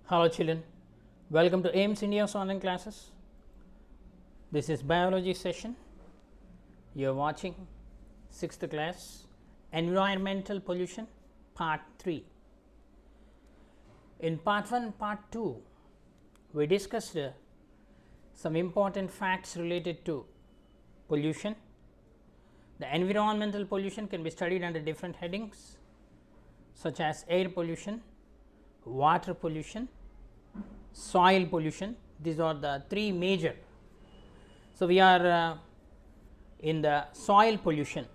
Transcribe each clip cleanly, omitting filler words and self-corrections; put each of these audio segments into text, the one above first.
Hello children, welcome to AIMS India's online classes. This is biology session. You are watching 6th class environmental pollution part 3. In part 1 and part 2 we discussed some important facts related to pollution. The environmental pollution can be studied under different headings such as air pollution, water pollution, soil pollution. These are the three major. So, we are in the soil pollution.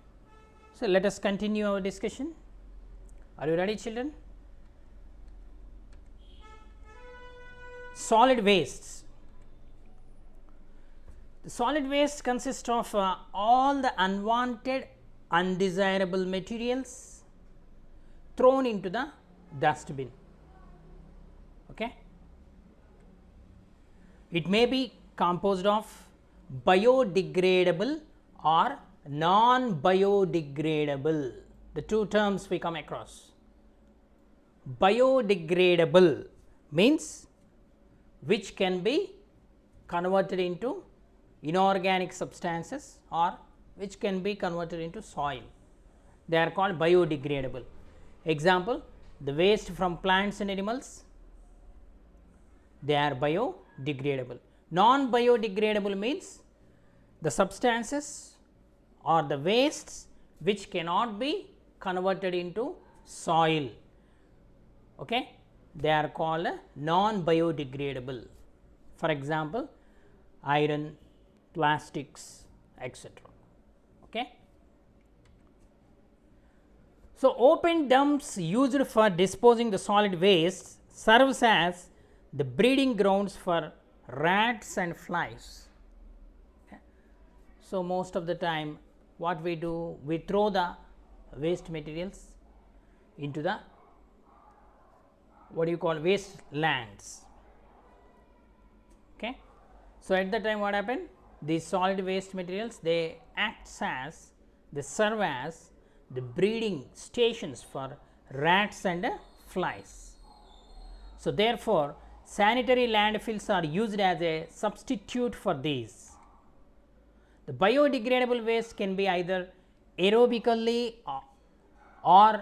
So, let us continue our discussion. Are you ready children? Solid wastes. The solid waste consists of all the unwanted, undesirable materials thrown into the dustbin. Okay. It may be composed of biodegradable or non-biodegradable. The two terms we come across. Biodegradable means which can be converted into inorganic substances or which can be converted into soil. They are called biodegradable. Example, the waste from plants and animals, they are biodegradable. Non-biodegradable means the substances or the wastes which cannot be converted into soil. Okay? They are called non-biodegradable. For example, iron, plastics, etc. Okay? So, open dumps used for disposing the solid waste serves as the breeding grounds for rats and flies. Okay. So, most of the time what we do, we throw the waste materials into the waste lands. Okay. So, at the time what happened, these solid waste materials, they serve as the breeding stations for rats and flies. So, therefore, sanitary landfills are used as a substitute for these. The biodegradable waste can be either aerobically or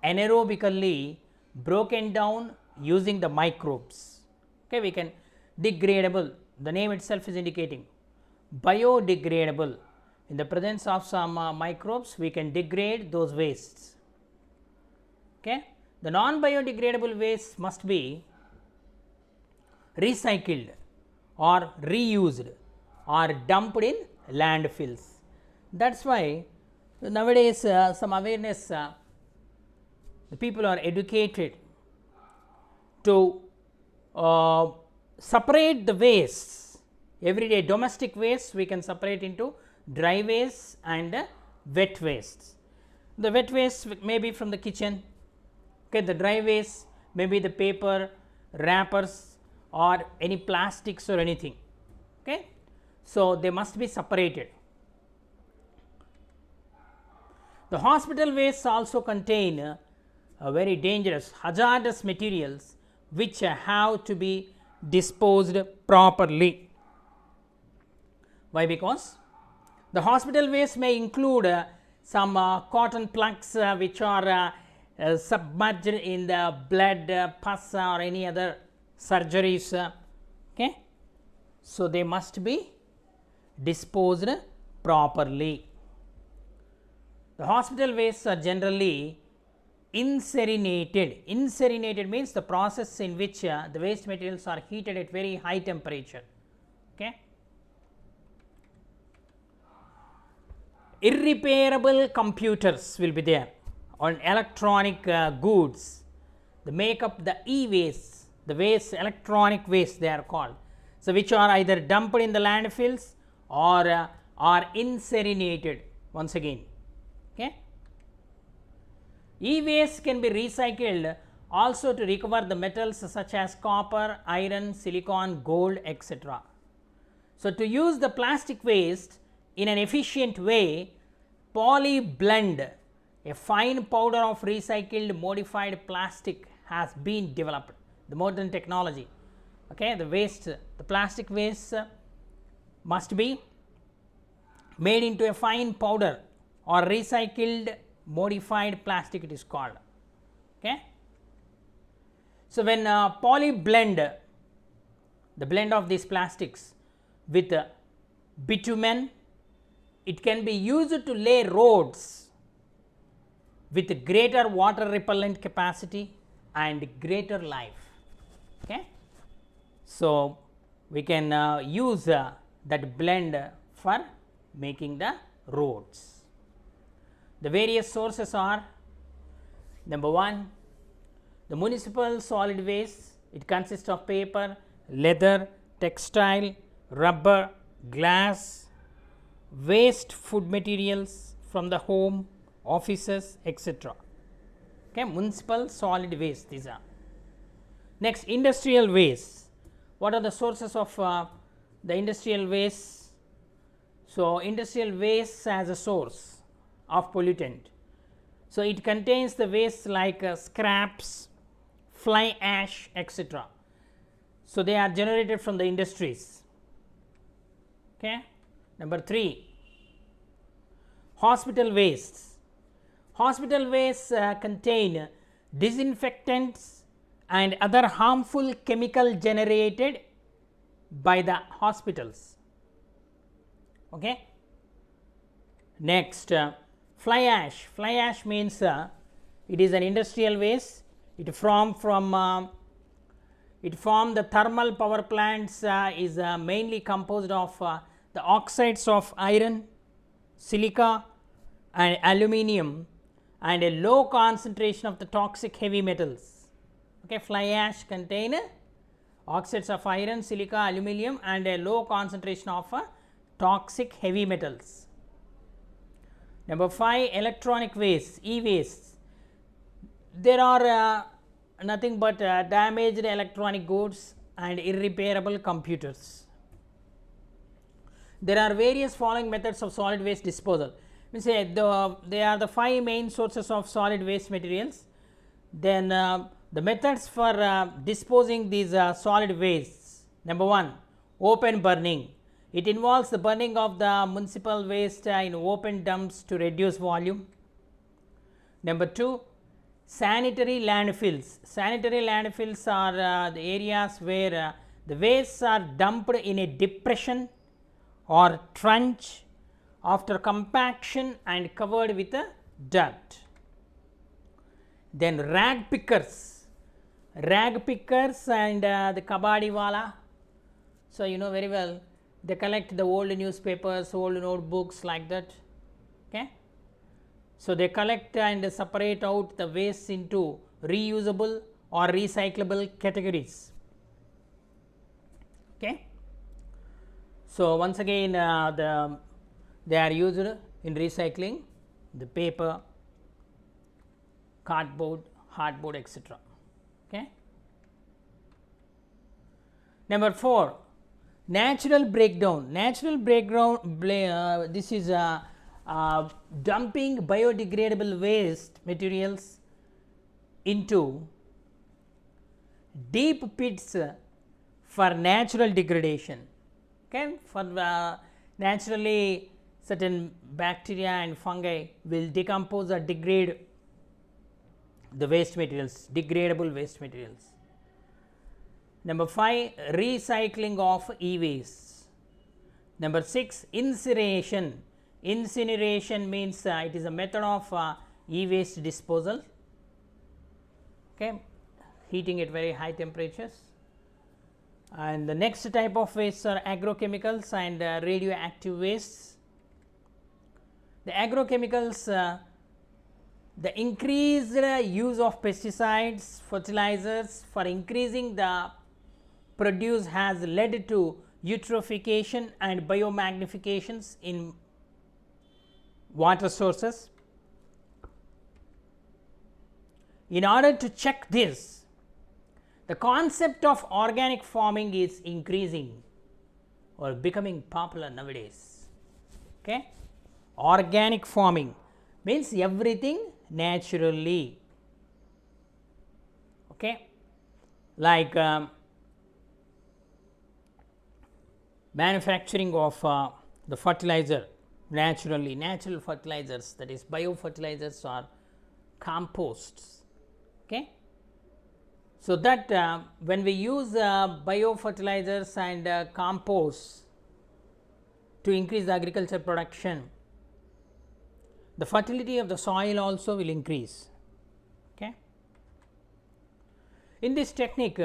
anaerobically broken down using the microbes. Okay, we can degradable, the name itself is indicating biodegradable. In the presence of some microbes, we can degrade those wastes. Okay. The non-biodegradable waste must be recycled or reused or dumped in landfills. That is why nowadays some awareness, the people are educated to separate the wastes. Everyday domestic waste we can separate into dry waste and wet waste. The wet waste may be from the kitchen. Okay, the dry waste may be the paper, wrappers or any plastics or anything. Okay. So, they must be separated. The hospital wastes also contain very dangerous, hazardous materials which have to be disposed properly. Why? Because the hospital waste may include some cotton plugs which are submerged in the blood, pus or any other surgeries. Okay. So, they must be disposed properly. The hospital wastes are generally incinerated. Incinerated means the process in which the waste materials are heated at very high temperature. Okay. Irreparable computers will be there on electronic goods. They make up the e-waste, the waste, electronic waste they are called. So, which are either dumped in the landfills or are incinerated once again. Okay. E-waste can be recycled also to recover the metals such as copper, iron, silicon, gold, etc. So, to use the plastic waste in an efficient way, Polyblend, a fine powder of recycled modified plastic, has been developed. the modern technology. Okay, the waste, the plastic waste must be made into a fine powder or recycled modified plastic, it is called. Okay. So, when poly blend, the blend of these plastics with bitumen, it can be used to lay roads with greater water repellent capacity and greater life. Okay. So, we can use that blend for making the roads. The various sources are: number 1, the municipal solid waste, it consists of paper, leather, textile, rubber, glass, waste food materials from the home, offices, etc. Okay, municipal solid waste, these are. Next, industrial waste. What are the sources of the industrial waste? So, industrial waste as a source of pollutant. So, it contains the waste like scraps, fly ash, etc. So, they are generated from the industries. Okay. Number 3, hospital wastes. Hospital wastes contain disinfectants and other harmful chemical generated by the hospitals. Okay. Next, fly ash. Fly ash means it is an industrial waste. It form from the thermal power plants, is mainly composed of the oxides of iron, silica and aluminium, and a low concentration of the toxic heavy metals. Okay, fly ash contain oxides of iron, silica, aluminium and a low concentration of toxic heavy metals. Number 5, electronic waste, e-waste. There are nothing but damaged electronic goods and irreparable computers. There are various following methods of solid waste disposal. We say they are the 5 main sources of solid waste materials. Then the methods for disposing these solid wastes. Number 1, open burning. It involves the burning of the municipal waste in open dumps to reduce volume. Number 2, sanitary landfills. Sanitary landfills are the areas where the wastes are dumped in a depression or trench after compaction and covered with dirt. Then rag pickers. Rag pickers and the kabadi wala. So, you know very well, they collect the old newspapers, old notebooks like that. Okay. So, they collect and separate out the waste into reusable or recyclable categories. Okay. So, once again they are used in recycling the paper, cardboard, hardboard, etc. Okay. Number 4, natural breakdown. Natural breakdown, this is dumping biodegradable waste materials into deep pits for natural degradation. Okay, for naturally certain bacteria and fungi will decompose or degrade the waste materials, degradable waste materials. Number 5, recycling of e-waste. Number 6, incineration. Incineration means it is a method of e-waste disposal. Okay, heating at very high temperatures. And the next type of wastes are agrochemicals and radioactive wastes. The agrochemicals, the increased use of pesticides, fertilizers for increasing the produce has led to eutrophication and biomagnifications in water sources. In order to check this, the concept of organic farming is increasing or becoming popular nowadays. Okay? Organic farming means everything naturally. Okay? like manufacturing of the fertilizer, natural fertilizers, that is biofertilizers or composts. Okay. So, that when we use biofertilizers and composts to increase the agriculture production, the fertility of the soil also will increase. Okay. In this technique,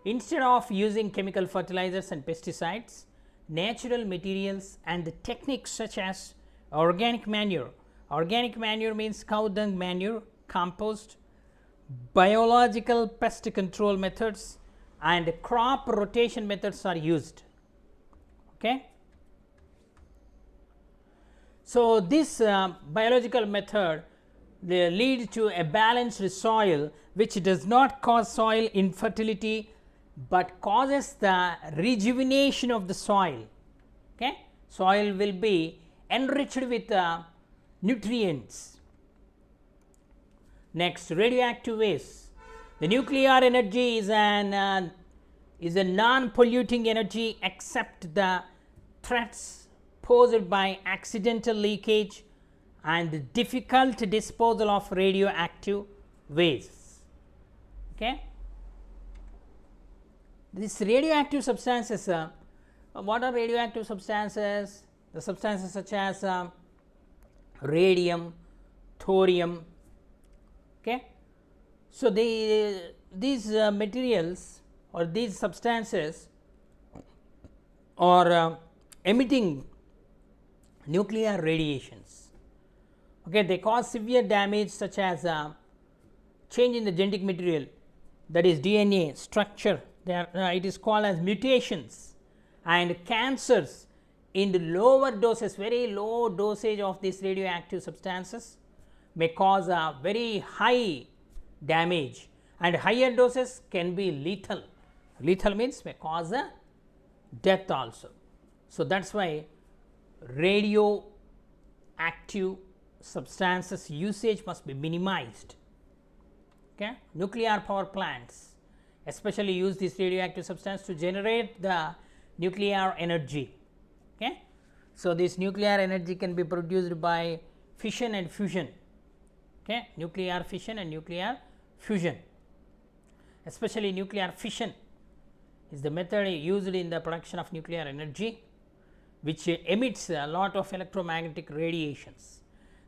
instead of using chemical fertilizers and pesticides, natural materials and the techniques such as organic manure means cow dung manure, compost, biological pest control methods and crop rotation methods are used. Okay. So, this biological method lead to a balanced soil which does not cause soil infertility, but causes the rejuvenation of the soil. Okay. Soil will be enriched with nutrients. Next, radioactive waste. The nuclear energy is a non-polluting energy except the threats posed by accidental leakage and difficult disposal of radioactive waste. Okay. These radioactive substances, what are radioactive substances? The substances such as radium, thorium. Okay. So, these materials or these substances are emitting nuclear radiations. Okay. They cause severe damage such as change in the genetic material, that is DNA structure. It is called as mutations, and cancers in the lower doses, very low dosage of these radioactive substances may cause a very high damage, and higher doses can be lethal. Lethal means may cause a death also. So, that is why radioactive substances usage must be minimized. Okay. Nuclear power plants especially use this radioactive substance to generate the nuclear energy. Okay. So, this nuclear energy can be produced by fission and fusion. Okay. Nuclear fission and nuclear fusion, especially nuclear fission is the method used in the production of nuclear energy, which emits a lot of electromagnetic radiations.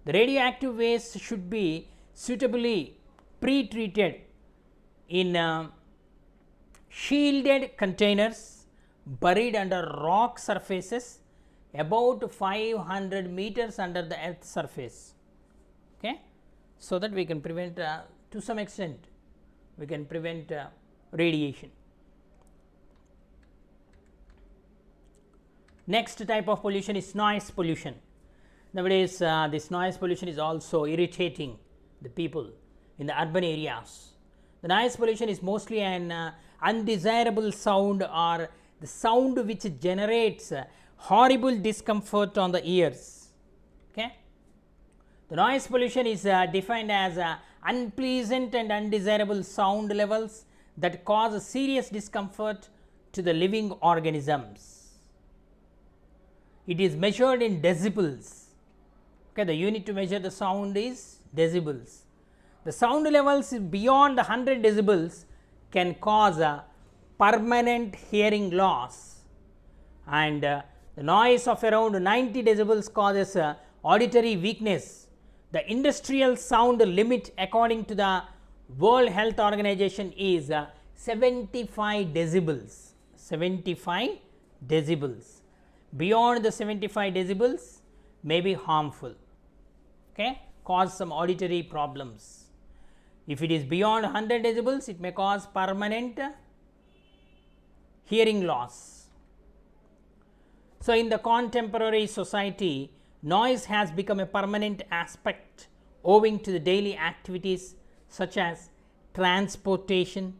The radioactive waste should be suitably pre-treated in shielded containers buried under rock surfaces about 500 meters under the earth surface. Okay. So, that we can prevent to some extent we can prevent radiation. Next type of pollution is noise pollution. Nowadays, this noise pollution is also irritating the people in the urban areas. The noise pollution is mostly an undesirable sound or the sound which generates horrible discomfort on the ears. Okay. The noise pollution is defined as unpleasant and undesirable sound levels that cause serious discomfort to the living organisms. It is measured in decibels. Okay, the unit to measure the sound is decibels. The sound levels beyond 100 decibels can cause a permanent hearing loss, and the noise of around 90 decibels causes auditory weakness. The industrial sound limit according to the World Health Organization is 75 decibels. 75 decibels. Beyond the 75 decibels may be harmful, okay, cause some auditory problems. If it is beyond 100 decibels, it may cause permanent hearing loss. So, in the contemporary society, noise has become a permanent aspect owing to the daily activities such as transportation,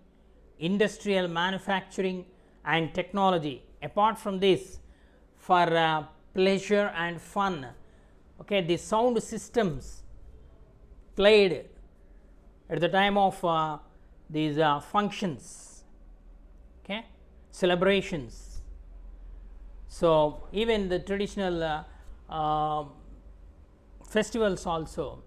industrial manufacturing and technology. Apart from this, for pleasure and fun, okay, the sound systems played at the time of these functions, okay, celebrations. So, even the traditional festivals also,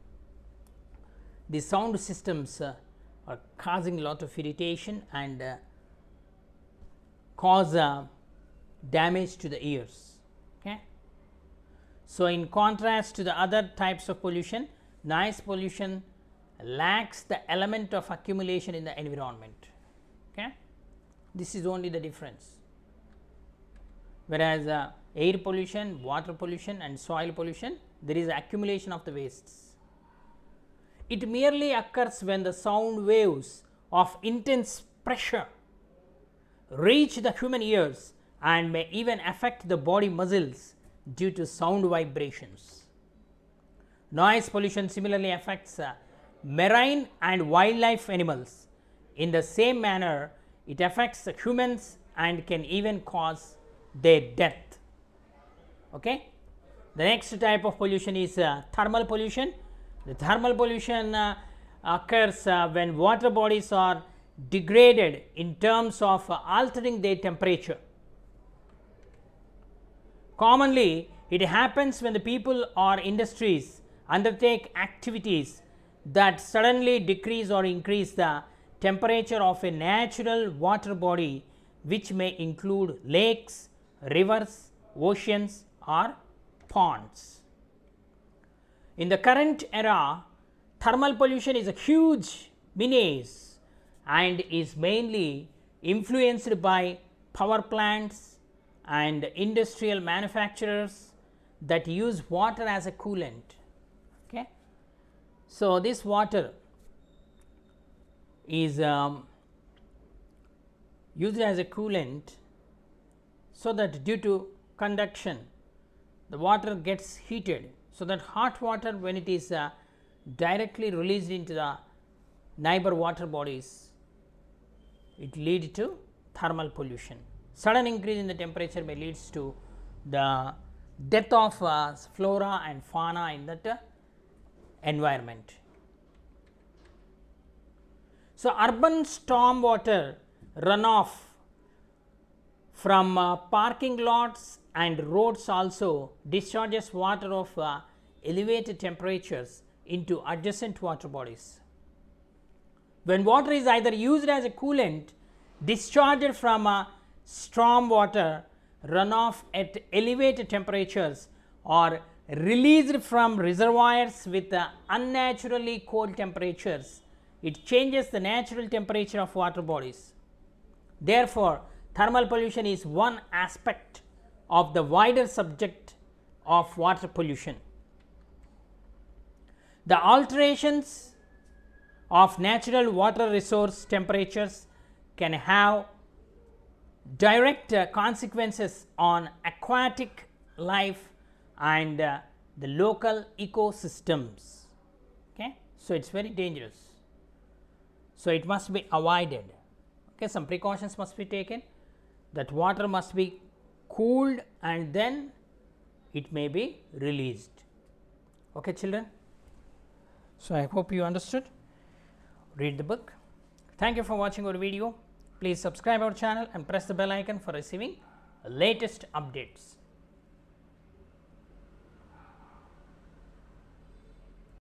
the sound systems are causing a lot of irritation and cause damage to the ears. Okay. So, in contrast to the other types of pollution, noise pollution lacks the element of accumulation in the environment. Okay. This is only the difference. Whereas air pollution, water pollution and soil pollution, there is accumulation of the wastes. It merely occurs when the sound waves of intense pressure reach the human ears and may even affect the body muscles due to sound vibrations. Noise pollution similarly affects marine and wildlife animals. In the same manner, it affects the humans and can even cause their death. Okay. The next type of pollution is thermal pollution. The thermal pollution occurs when water bodies are degraded in terms of altering their temperature. Commonly, it happens when the people or industries undertake activities that suddenly decrease or increase the temperature of a natural water body, which may include lakes, rivers, oceans or ponds. In the current era, thermal pollution is a huge menace and is mainly influenced by power plants and industrial manufacturers that use water as a coolant. Okay. So, this water is used as a coolant, so that due to conduction the water gets heated. So, that hot water, when it is directly released into the neighbor water bodies, it leads to thermal pollution. Sudden increase in the temperature may lead to the death of flora and fauna in that environment. So, urban storm water runoff from parking lots and roads also discharges water of elevated temperatures into adjacent water bodies. When water is either used as a coolant, discharged from storm water runoff at elevated temperatures, or released from reservoirs with unnaturally cold temperatures, it changes the natural temperature of water bodies. Therefore, thermal pollution is one aspect of the wider subject of water pollution. The alterations of natural water resource temperatures can have direct consequences on aquatic life and the local ecosystems. Okay. So, it is very dangerous. So, it must be avoided. Okay. Some precautions must be taken, that water must be cooled and then it may be released. Okay, children. So, I hope you understood. Read the book. Thank you for watching our video. Please subscribe our channel and press the bell icon for receiving latest updates.